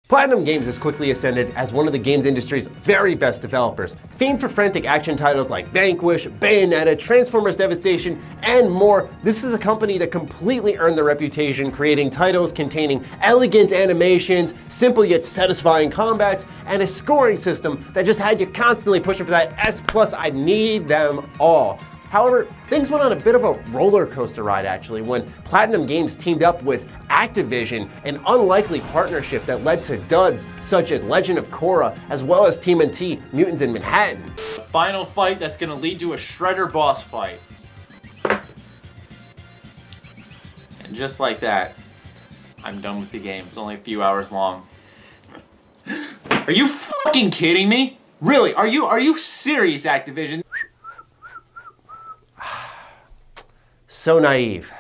Platinum Games has quickly ascended as one of the games industry's very best developers. Famed for frantic action titles like Vanquish, Bayonetta, Transformers Devastation, and more, this is a company that completely earned their reputation creating titles containing elegant animations, simple yet satisfying combat, and a scoring system that just had you constantly pushing for that S+. I need them all. However, things went on a bit of a roller coaster ride actually when Platinum Games teamed up with Activision, an unlikely partnership that led to duds such as Legend of Korra, as well as TMNT Mutants in Manhattan. The final fight that's gonna lead to a Shredder boss fight. And just like that, I'm done with the game. It's only a few hours long. Are you fucking kidding me? Really, are you serious, Activision? So naive.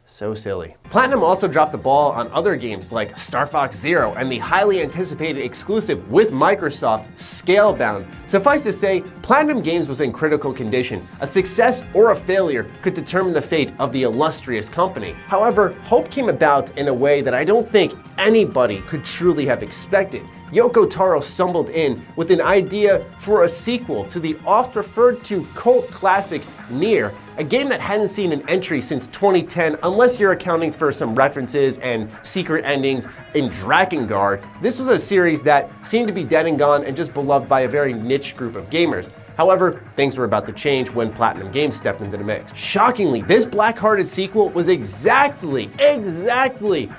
So silly. Platinum also dropped the ball on other games like Star Fox Zero and the highly anticipated exclusive with Microsoft, Scalebound. Suffice to say, Platinum Games was in critical condition. A success or a failure could determine the fate of the illustrious company. However, hope came about in a way that I don't think anybody could truly have expected. Yoko Taro stumbled in with an idea for a sequel to the oft-referred-to cult classic Nier, a game that hadn't seen an entry since 2010 unless you're accounting for some references and secret endings in Drakengard. This was a series that seemed to be dead and gone and just beloved by a very niche group of gamers. However, things were about to change when Platinum Games stepped into the mix. Shockingly, this black-hearted sequel was exactly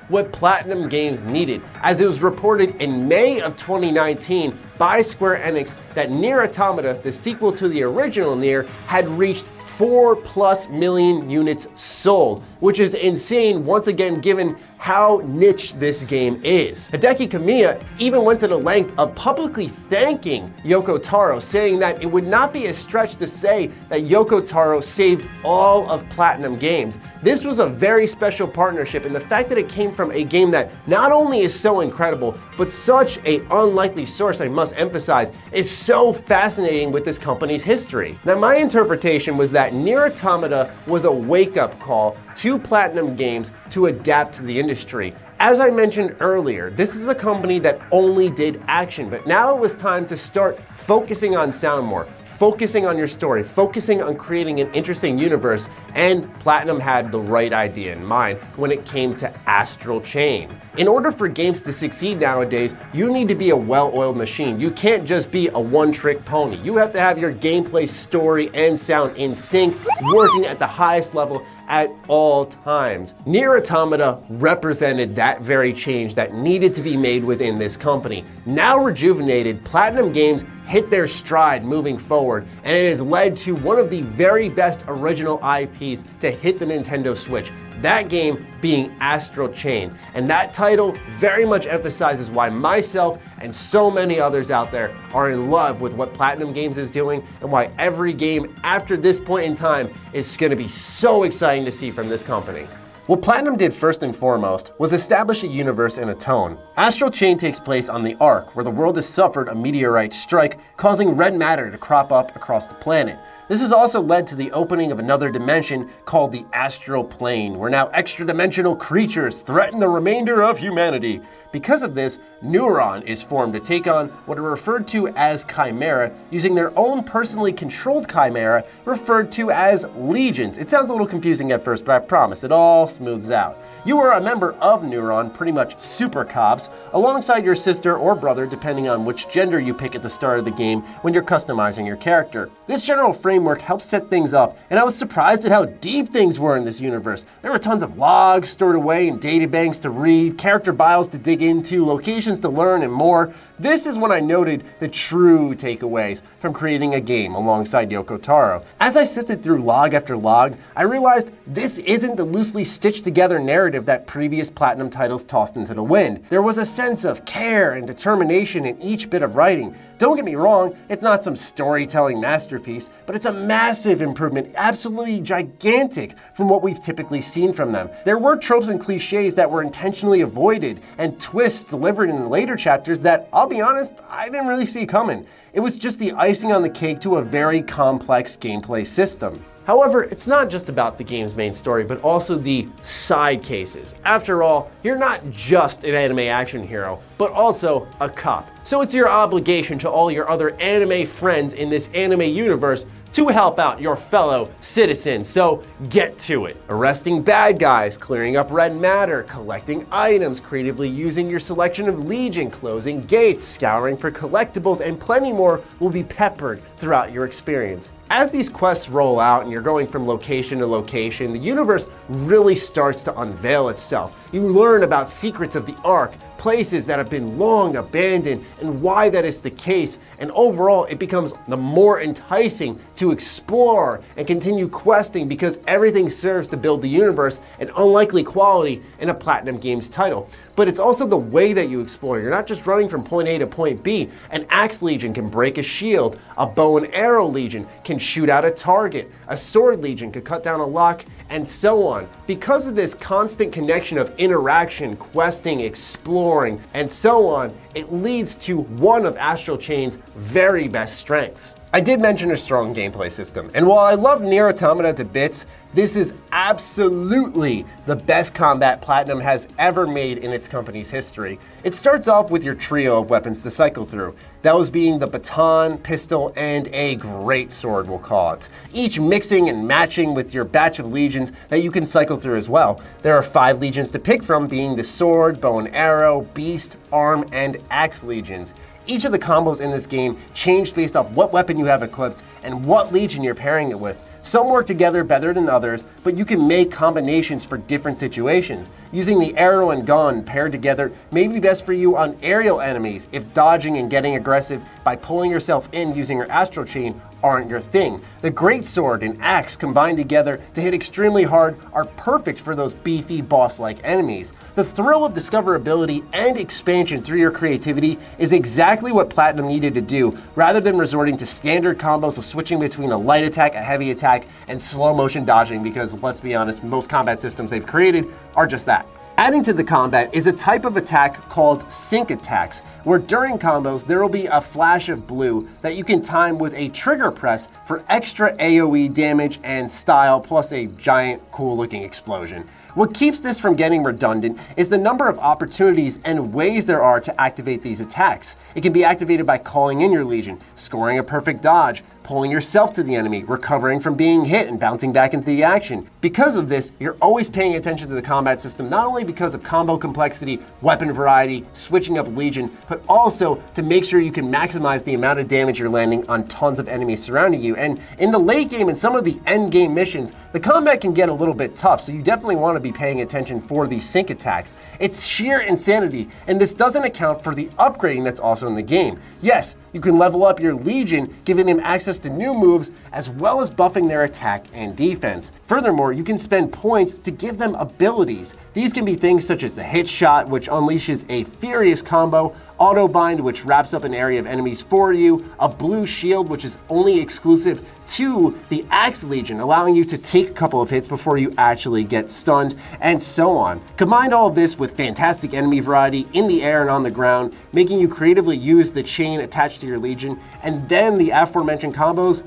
what Platinum Games needed, as it was reported in May of 2019 by Square Enix that Nier Automata, the sequel to the original Nier, had reached 4+ million units sold, which is insane once again given how niche this game is. Hideki Kamiya even went to the length of publicly thanking Yoko Taro, saying that it would not be a stretch to say that Yoko Taro saved all of Platinum Games. This was a very special partnership, and the fact that it came from a game that not only is so incredible, but such a unlikely source, I must emphasize, is so fascinating with this company's history. Now, my interpretation was that Nier Automata was a wake-up call to Platinum Games to adapt to the industry. As I mentioned earlier, this is a company that only did action, but now it was time to start focusing on sound more, focusing on your story, focusing on creating an interesting universe, and Platinum had the right idea in mind when it came to Astro Chain. In order for games to succeed nowadays, you need to be a well-oiled machine. You can't just be a one-trick pony. You have to have your gameplay, story, and sound in sync, working at the highest level at all times. Nier Automata represented that very change that needed to be made within this company. Now rejuvenated, Platinum Games hit their stride moving forward, and it has led to one of the very best original IPs to hit the Nintendo Switch. That game being Astro Chain. And that title very much emphasizes why myself and so many others out there are in love with what Platinum Games is doing, and why every game after this point in time is going to be so exciting to see from this company. What Platinum did first and foremost was establish a universe and a tone. Astro Chain takes place on the Ark, where the world has suffered a meteorite strike, causing red matter to crop up across the planet. This has also led to the opening of another dimension called the Astral Plane, where now extra-dimensional creatures threaten the remainder of humanity. Because of this, Neuron is formed to take on what are referred to as Chimera, using their own personally controlled Chimera, referred to as Legions. It sounds a little confusing at first, but I promise it all smooths out. You are a member of Neuron, pretty much super cops, alongside your sister or brother, depending on which gender you pick at the start of the game when you're customizing your character. This general framework helps set things up, and I was surprised at how deep things were in this universe. There were tons of logs stored away in databanks to read, character bios to dig into, locations to learn, and more. This is when I noted the true takeaways from creating a game alongside Yoko Taro. As I sifted through log after log, I realized this isn't the loosely stitched together narrative that previous Platinum titles tossed into the wind. There was a sense of care and determination in each bit of writing. Don't get me wrong, it's not some storytelling masterpiece, but it's a massive improvement, absolutely gigantic from what we've typically seen from them. There were tropes and cliches that were intentionally avoided, and twists delivered in the later chapters that, I'll be honest, I didn't really see coming. It was just the icing on the cake to a very complex gameplay system. However, it's not just about the game's main story, but also the side cases. After all, you're not just an anime action hero, but also a cop. So it's your obligation to all your other anime friends in this anime universe to help out your fellow citizens, so get to it. Arresting bad guys, clearing up red matter, collecting items, creatively using your selection of legion, closing gates, scouring for collectibles, and plenty more will be peppered throughout your experience. As these quests roll out and you're going from location to location, the universe really starts to unveil itself. You learn about secrets of the Ark, places that have been long abandoned, and why that is the case. And overall, it becomes the more enticing to explore and continue questing because everything serves to build the universe, an unlikely quality in a Platinum Games title. But it's also the way that you explore. You're not just running from point A to point B. An Axe Legion can break a shield, a Bow and Arrow Legion can shoot out a target, a Sword Legion can cut down a lock, and so on. Because of this constant connection of interaction, questing, exploring, and so on, it leads to one of Astro Chain's very best strengths. I did mention a strong gameplay system, and while I love Nier Automata to bits, this is absolutely the best combat Platinum has ever made in its company's history. It starts off with your trio of weapons to cycle through, those being the baton, pistol, and a great sword, we'll call it, each mixing and matching with your batch of legions that you can cycle through as well. There are 5 legions to pick from, being the sword, bow and arrow, beast, arm, and axe legions. Each of the combos in this game change based off what weapon you have equipped and what legion you're pairing it with. Some work together better than others, but you can make combinations for different situations. Using the arrow and gun paired together may be best for you on aerial enemies if dodging and getting aggressive by pulling yourself in using your Astro Chain aren't your thing. The great sword and axe combined together to hit extremely hard are perfect for those beefy boss-like enemies. The thrill of discoverability and expansion through your creativity is exactly what Platinum needed to do, rather than resorting to standard combos of switching between a light attack, a heavy attack, and slow motion dodging, because let's be honest, most combat systems they've created are just that. Adding to the combat is a type of attack called sync attacks, where during combos there will be a flash of blue that you can time with a trigger press for extra AoE damage and style, plus a giant cool looking explosion. What keeps this from getting redundant is the number of opportunities and ways there are to activate these attacks. It can be activated by calling in your legion, scoring a perfect dodge, pulling yourself to the enemy, recovering from being hit and bouncing back into the action. Because of this, you're always paying attention to the combat system, not only because of combo complexity, weapon variety, switching up legion, but also to make sure you can maximize the amount of damage you're landing on tons of enemies surrounding you. And in the late game and some of the end game missions, the combat can get a little bit tough, so you definitely want to be paying attention for these sync attacks. It's sheer insanity, and this doesn't account for the upgrading that's also in the game. Yes, you can level up your legion, giving them access to new moves, as well as buffing their attack and defense. Furthermore, you can spend points to give them abilities. These can be things such as the hit shot, which unleashes a furious combo, auto bind, which wraps up an area of enemies for you, a blue shield, which is only exclusive to the Axe Legion, allowing you to take a couple of hits before you actually get stunned, and so on. Combine all of this with fantastic enemy variety in the air and on the ground, making you creatively use the chain attached to your legion, and then the aforementioned combos.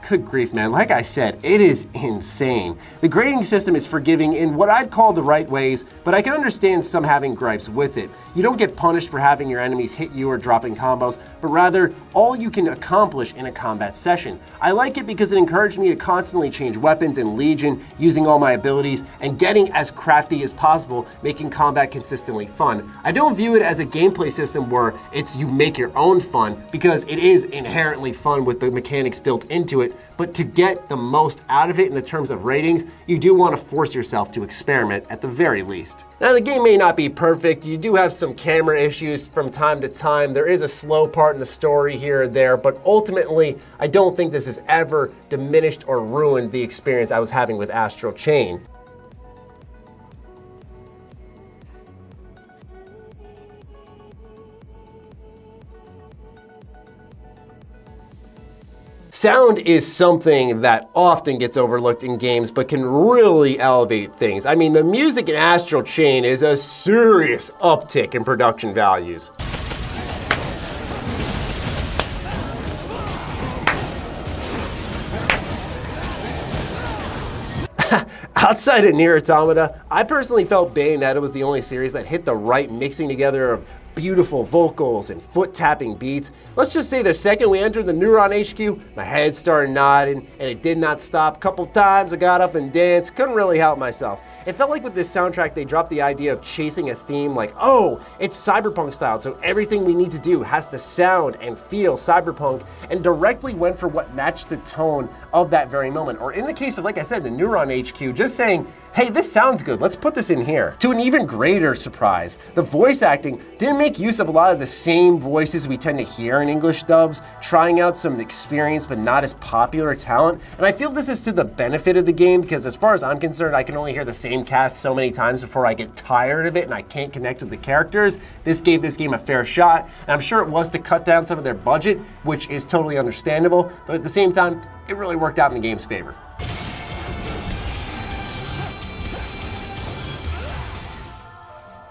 Good grief, man. Like I said, it is insane. The grading system is forgiving in what I'd call the right ways, but I can understand some having gripes with it. You don't get punished for having your enemies hit you or dropping combos, but rather all you can accomplish in a combat session. I like it because it encouraged me to constantly change weapons and legion, using all my abilities, and getting as crafty as possible, making combat consistently fun. I don't view it as a gameplay system where it's you make your own fun, because it is inherently fun with the mechanics built into it, but to get the most out of it in the terms of ratings, you do want to force yourself to experiment at the very least. Now, the game may not be perfect. You do have some camera issues from time to time. There is a slow part in the story here or there, but ultimately, I don't think this has ever diminished or ruined the experience I was having with Astro Chain. Sound is something that often gets overlooked in games, but can really elevate things. I mean, the music in Astro Chain is a serious uptick in production values. Outside of Nier Automata, I personally felt Bayonetta was the only series that hit the right mixing together of beautiful vocals and foot-tapping beats. Let's just say the second we entered the Neuron HQ, my head started nodding, and it did not stop. Couple times I got up and danced, couldn't really help myself. It felt like with this soundtrack they dropped the idea of chasing a theme like, oh, it's cyberpunk style, so everything we need to do has to sound and feel cyberpunk, and directly went for what matched the tone of that very moment. Or in the case of, like I said, the Neuron HQ, just saying, hey, this sounds good, let's put this in here. To an even greater surprise, the voice acting didn't make use of a lot of the same voices we tend to hear in English dubs, trying out some experienced but not as popular talent. And I feel this is to the benefit of the game because as far as I'm concerned, I can only hear the same cast so many times before I get tired of it and I can't connect with the characters. This gave this game a fair shot, and I'm sure it was to cut down some of their budget, which is totally understandable, but at the same time, it really worked out in the game's favor.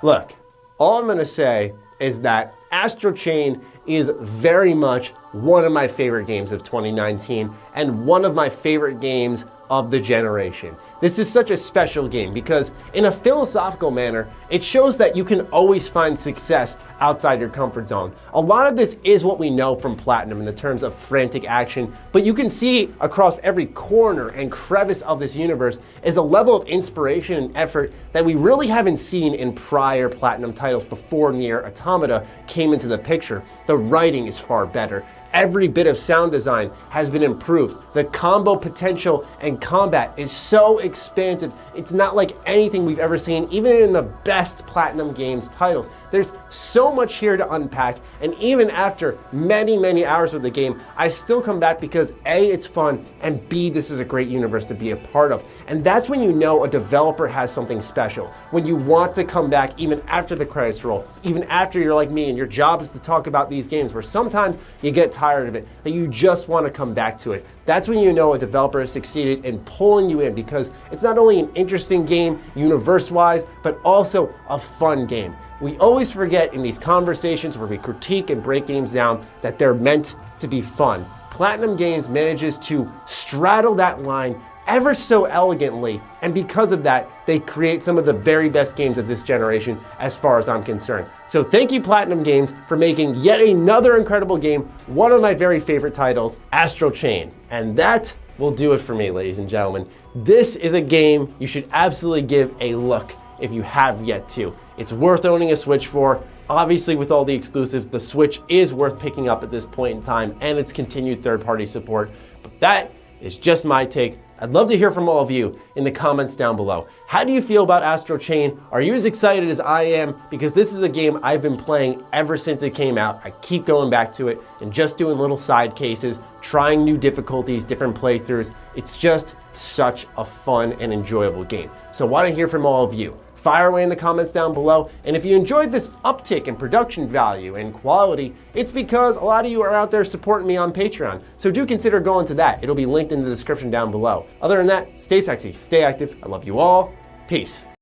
Look, all I'm gonna say is that Astro Chain is very much one of my favorite games of 2019 and one of my favorite games of the generation. This is such a special game because in a philosophical manner, it shows that you can always find success outside your comfort zone. A lot of this is what we know from Platinum in the terms of frantic action, but you can see across every corner and crevice of this universe is a level of inspiration and effort that we really haven't seen in prior Platinum titles before Nier Automata came into the picture. The writing is far better. Every bit of sound design has been improved. The combo potential and combat is so expansive. It's not like anything we've ever seen, even in the best Platinum Games titles. There's so much here to unpack, and even after many, many hours with the game, I still come back because A, it's fun, and B, this is a great universe to be a part of. And that's when you know a developer has something special. When you want to come back even after the credits roll, even after you're like me and your job is to talk about these games where sometimes you get tired of it, that you just want to come back to it. That's when you know a developer has succeeded in pulling you in because it's not only an interesting game universe-wise, but also a fun game. We always forget in these conversations where we critique and break games down that they're meant to be fun. Platinum Games manages to straddle that line ever so elegantly, and because of that, they create some of the very best games of this generation as far as I'm concerned. So thank you, Platinum Games, for making yet another incredible game, one of my very favorite titles, Astro Chain. And that will do it for me, ladies and gentlemen. This is a game you should absolutely give a look if you have yet to. It's worth owning a Switch for. Obviously, with all the exclusives, the Switch is worth picking up at this point in time and its continued third-party support. But that is just my take. I'd love to hear from all of you in the comments down below. How do you feel about Astro Chain? Are you as excited as I am? Because this is a game I've been playing ever since it came out. I keep going back to it and just doing little side cases, trying new difficulties, different playthroughs. It's just such a fun and enjoyable game. So I want to hear from all of you. Fire away in the comments down below. And if you enjoyed this uptick in production value and quality, it's because a lot of you are out there supporting me on Patreon. So do consider going to that. It'll be linked in the description down below. Other than that, stay sexy, stay active. I love you all. Peace.